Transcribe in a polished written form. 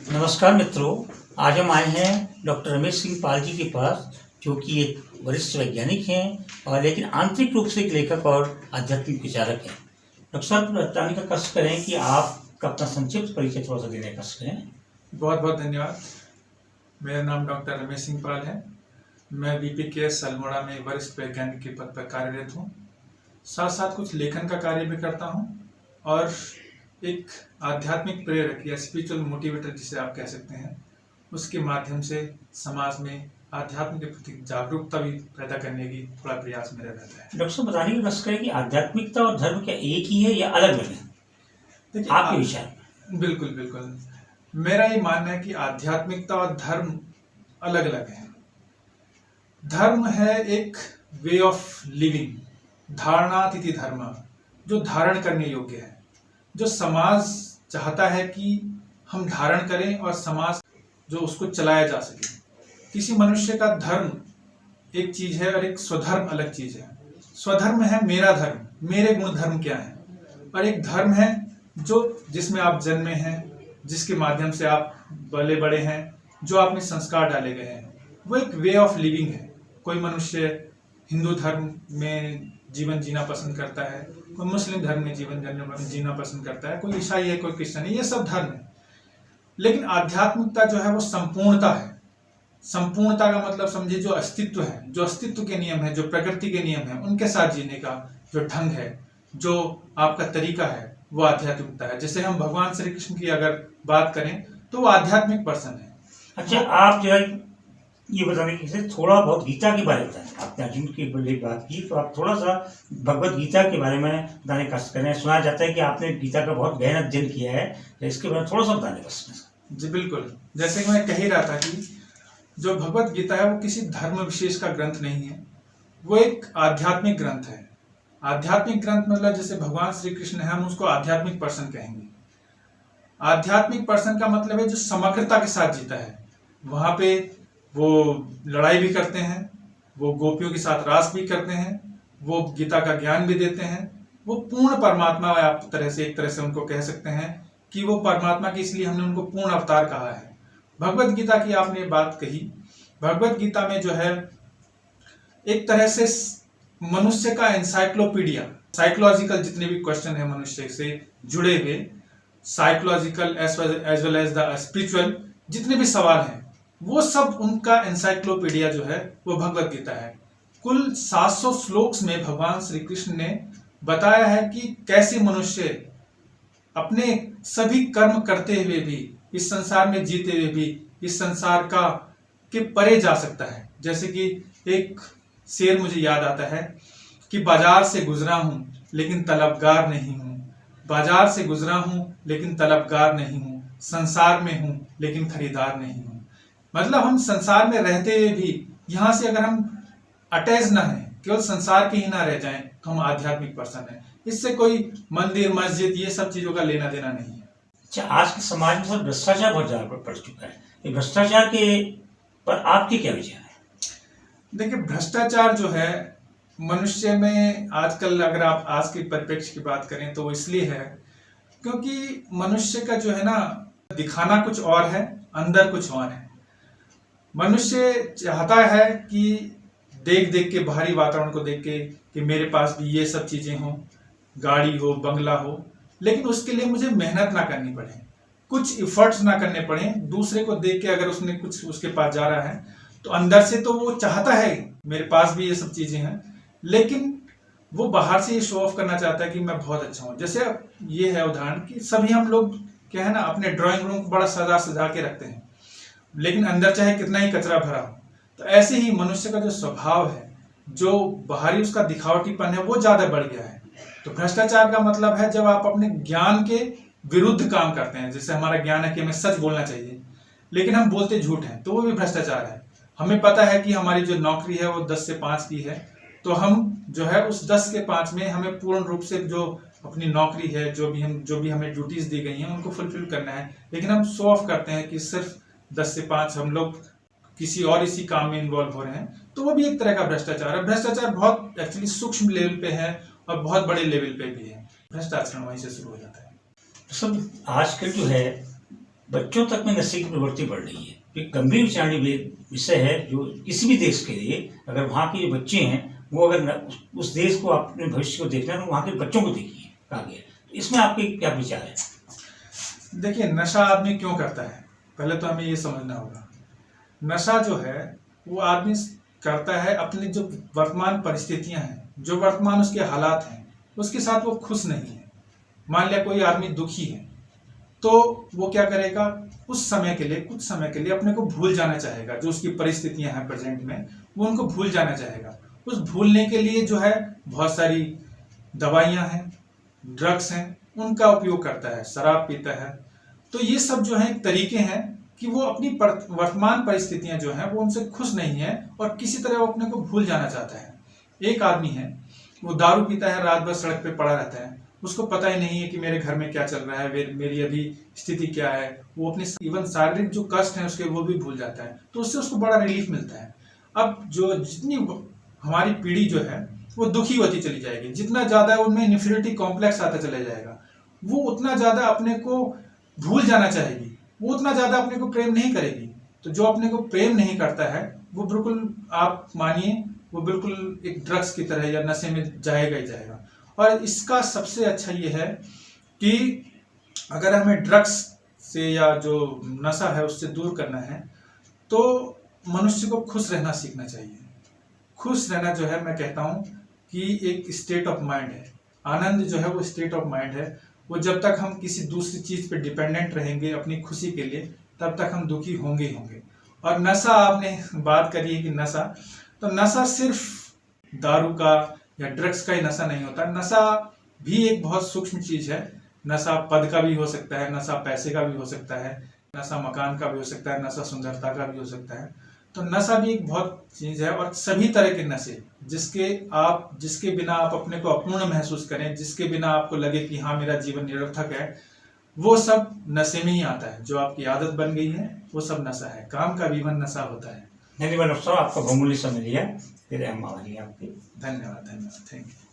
नमस्कार मित्रों, आज हम आए हैं डॉक्टर रमेश सिंह पाल जी के पास, जो कि एक वरिष्ठ वैज्ञानिक हैं और लेकिन आंतरिक रूप से एक लेखक और आध्यात्मिक विचारक हैं। डॉक्टर साहब, बताने का कष्ट करें कि आपका अपना संक्षिप्त परिचय थोड़ा सा देने का कष्ट करें। बहुत बहुत धन्यवाद। मेरा नाम डॉक्टर रमेश सिंह पाल है। मैं BPKS अल्मोड़ा में वरिष्ठ वैज्ञानिक के पद पर कार्यरत हूँ। साथ साथ कुछ लेखन का कार्य भी करता हूँ और एक आध्यात्मिक प्रेरक या स्पिरिचुअल मोटिवेटर जिसे आप कह सकते हैं, उसके माध्यम से समाज में आध्यात्म के प्रति जागरूकता भी पैदा करने की थोड़ा प्रयास मेरा रहता है। डॉक्टर साहब, बताने का कष्ट करें कि आध्यात्मिकता और धर्म क्या एक ही है या अलग अलग है? देखिए, आपके विचार। बिल्कुल बिल्कुल, मेरा ये मानना है कि आध्यात्मिकता और धर्म अलग अलग है। धर्म है एक वे ऑफ लिविंग, धारणातीति धर्म, जो धारण करने योग्य है, जो समाज चाहता है कि हम धारण करें और समाज जो उसको चलाया जा सके। किसी मनुष्य का धर्म एक चीज है और एक स्वधर्म अलग चीज है। स्वधर्म है मेरा धर्म, मेरे गुण धर्म क्या है, और एक धर्म है जो जिसमें आप जन्मे हैं, जिसके माध्यम से आप बड़े बड़े हैं, जो आप में संस्कार डाले गए हैं, वो एक वे ऑफ लिविंग है। कोई मनुष्य हिंदू धर्म में जीवन जीना पसंद करता है, कोई मुस्लिम धर्म में जीवन जीना पसंद करता है, कोई ईसाई है, कोई क्रिश्चियन है, ये सब धर्म है। लेकिन आध्यात्मिकता जो है वो संपूर्णता है। संपूर्णता का मतलब समझिए जो अस्तित्व है, जो अस्तित्व के नियम है, जो प्रकृति के नियम है, उनके साथ जीने का जो ढंग है, जो आपका तरीका है, वो आध्यात्मिकता है। जैसे हम भगवान श्री कृष्ण की अगर बात करें तो वो आध्यात्मिक पर्सन है। अच्छा, आप जो है ये बताने की थोड़ा बहुत गीता के बारे में बताएं। आपने अर्जुन की बड़ी बात की, तो आप थोड़ा सा भगवत गीता के बारे में बताने का कष्ट करें। सुना जाता है कि आपने गीता का बहुत गहन अध्ययन किया है, तो इसके बारे में थोड़ा सा बताने का कष्ट। जी बिल्कुल, जैसे कि मैं कह ही रहा था कि जो भगवत गीता है वो किसी धर्म विशेष का ग्रंथ नहीं है, वो एक आध्यात्मिक ग्रंथ है। आध्यात्मिक ग्रंथ मतलब जैसे भगवान श्री कृष्ण है, हम उसको आध्यात्मिक पर्सन कहेंगे। आध्यात्मिक पर्सन का मतलब है जो समग्रता के साथ जीता है। वहां पे वो लड़ाई भी करते हैं, वो गोपियों के साथ रास भी करते हैं, वो गीता का ज्ञान भी देते हैं। वो पूर्ण परमात्मा, आप एक तरह से उनको कह सकते हैं कि वो परमात्मा की, इसलिए हमने उनको पूर्ण अवतार कहा है। भगवत गीता की आपने बात कही, भगवत गीता में जो है एक तरह से मनुष्य का एनसाइक्लोपीडिया, साइकोलॉजिकल जितने भी क्वेश्चन है मनुष्य से जुड़े हुए, psychological as well as the spiritual जितने भी सवाल हैं, वो सब उनका एनसाइक्लोपीडिया जो है वो भगवत गीता है। कुल 700 श्लोक्स में भगवान श्री कृष्ण ने बताया है कि कैसे मनुष्य अपने सभी कर्म करते हुए भी, इस संसार में जीते हुए भी, इस संसार का के परे जा सकता है। जैसे कि एक शेर मुझे याद आता है कि बाजार से गुजरा हूं लेकिन तलबगार नहीं हूं, बाजार से गुजरा हूं लेकिन तलबगार नहीं हूं, संसार में हूं लेकिन खरीदार नहीं हूं। मतलब हम संसार में रहते हुए भी यहाँ से अगर हम अटैच ना है, केवल संसार के ही ना रह जाएं, तो हम आध्यात्मिक पर्सन हैं। इससे कोई मंदिर मस्जिद ये सब चीजों का लेना देना नहीं है। अच्छा, आज के समाज में भ्रष्टाचार बहुत ज्यादा बढ़ चुका है, ये भ्रष्टाचार के पर आपके क्या विचार है? देखिए, भ्रष्टाचार जो है मनुष्य में आजकल, अगर आप आज के परिप्रेक्ष्य की बात करें तो वो इसलिए है क्योंकि मनुष्य का जो है ना, दिखाना कुछ और है, अंदर कुछ और है। मनुष्य चाहता है कि देख देख के, बाहरी वातावरण को देख के, कि मेरे पास भी ये सब चीजें हों, गाड़ी हो, बंगला हो, लेकिन उसके लिए मुझे मेहनत ना करनी पड़े, कुछ इफर्ट्स ना करने पड़े। दूसरे को देख के अगर उसने कुछ उसके पास जा रहा है तो अंदर से तो वो चाहता है मेरे पास भी ये सब चीजें हैं, लेकिन वो बाहर से ये शो ऑफ करना चाहता है कि मैं बहुत अच्छा हूं। जैसे ये है उदाहरण कि सभी हम लोग क्या है ना, अपने ड्राइंग रूम को बड़ा सजा सजा के रखते हैं, लेकिन अंदर चाहे कितना ही कचरा भरा हो। तो ऐसे ही मनुष्य का जो स्वभाव है, जो बाहरी उसका दिखावटीपन है, वो ज्यादा बढ़ गया है। तो भ्रष्टाचार का मतलब है जब आप अपने ज्ञान के विरुद्ध काम करते हैं। जैसे हमारा ज्ञान है कि हमें सच बोलना चाहिए, लेकिन हम बोलते झूठ हैं, तो वो भी भ्रष्टाचार है। हमें पता है कि हमारी जो नौकरी है वो 10 से 5 की है, तो हम जो है उस 10 के 5 में हमें पूर्ण रूप से जो अपनी नौकरी है, जो भी हमें ड्यूटीज दी गई हैं, उनको फुलफिल करना है। लेकिन हम शो ऑफ करते हैं कि सिर्फ 10 से 5 हम लोग किसी और इसी काम में इन्वॉल्व हो रहे हैं, तो वो भी एक तरह का भ्रष्टाचार है। भ्रष्टाचार बहुत एक्चुअली सूक्ष्म लेवल पे है और बहुत बड़े लेवल पे भी है। भ्रष्टाचार वहीं से शुरू हो जाता है। सब आजकल जो है बच्चों तक में नशे की प्रवृत्ति बढ़ रही है। एक गंभीर विषय है जो किसी भी देश के लिए, अगर वहाँ के जो बच्चे हैं वो अगर उस देश को अपने भविष्य को देखना है तो वहाँ के बच्चों को देखिए आगे। इसमें आपके क्या विचार है? देखिए, नशा आदमी क्यों करता है, पहले तो हमें ये समझना होगा। नशा जो है वो आदमी करता है अपनी जो वर्तमान परिस्थितियां हैं, जो वर्तमान उसके हालात हैं, उसके साथ वो खुश नहीं है। मान लिया कोई आदमी दुखी है तो वो क्या करेगा, उस समय के लिए, कुछ समय के लिए अपने को भूल जाना चाहेगा। जो उसकी परिस्थितियां हैं प्रेजेंट में, वो उनको भूल जाना चाहेगा। उस भूलने के लिए जो है बहुत सारी दवाइयां हैं, ड्रग्स हैं, उनका उपयोग करता है, शराब पीता है। तो ये सब जो है तरीके हैं कि वो अपनी वर्तमान परिस्थितियां जो हैं वो उनसे खुश नहीं है और किसी तरह वो अपने को भूल जाना चाहता है। एक आदमी है, वो दारू पीता है, रात भर सड़क पे पड़ा रहता है, उसको पता ही नहीं है कि मेरे घर में क्या चल रहा है, मेरी अभी स्थिति क्या है। वो अपने इवन शारीरिक जो कष्ट है उसके वो भी भूल जाता है, तो उससे उसको बड़ा रिलीफ मिलता है। अब जो जितनी हमारी पीढ़ी जो है वो दुखी होती चली जाएगी, जितना ज्यादा उनमें इन्फीरियरिटी कॉम्प्लेक्स आता चला जाएगा, वो उतना ज्यादा अपने को भूल जाना चाहेगी, वो उतना ज्यादा अपने को प्रेम नहीं करेगी। तो जो अपने को प्रेम नहीं करता है वो बिल्कुल, आप मानिए, वो बिल्कुल एक ड्रग्स की तरह या नशे में जाएगा ही जाएगा। और इसका सबसे अच्छा ये है कि अगर हमें ड्रग्स से या जो नशा है उससे दूर करना है तो मनुष्य को खुश रहना सीखना चाहिए। खुश रहना जो है, मैं कहता हूँ कि एक स्टेट ऑफ माइंड है। आनंद जो है वो स्टेट ऑफ माइंड है। वो जब तक हम किसी दूसरी चीज पे डिपेंडेंट रहेंगे अपनी खुशी के लिए, तब तक हम दुखी होंगे ही होंगे। और नशा, आपने बात करी है कि नशा, तो नशा सिर्फ दारू का या ड्रग्स का ही नशा नहीं होता। नशा भी एक बहुत सूक्ष्म चीज है। नशा पद का भी हो सकता है, नशा पैसे का भी हो सकता है, नशा मकान का भी हो सकता है, नशा सुंदरता का भी हो सकता है। तो नशा भी एक बहुत चीज है। और सभी तरह के नशे जिसके बिना आप अपने को अपूर्ण महसूस करें, जिसके बिना आपको लगे कि हाँ मेरा जीवन निरर्थक है, वो सब नशे में ही आता है। जो आपकी आदत बन गई है वो सब नशा है। काम का भी नशा होता है। धन्यवाद डॉक्टर साहब, आपका बहुमूल्य समय दिया। फिर हम आभारी हैं आपके। धन्यवाद, थैंक यू।